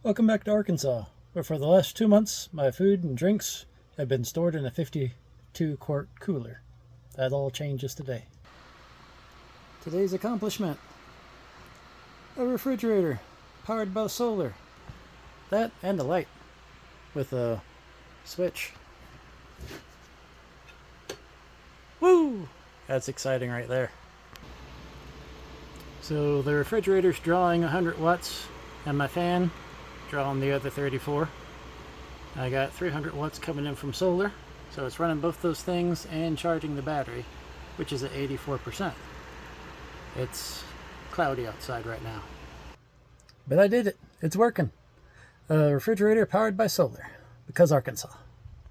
Welcome back to Arkansas, where for the last 2 months my food and drinks have been stored in a 52-quart cooler. That all changes today. Today's accomplishment: a refrigerator powered by solar. That and a light with a switch. Woo! That's exciting right there. So the refrigerator's drawing 100 watts and my fan drawing the other 34. I got 300 watts coming in from solar, so it's running both those things and charging the battery, which is at 84%. It's cloudy outside right now, but I did it. It's working. A refrigerator powered by solar, because Arkansas.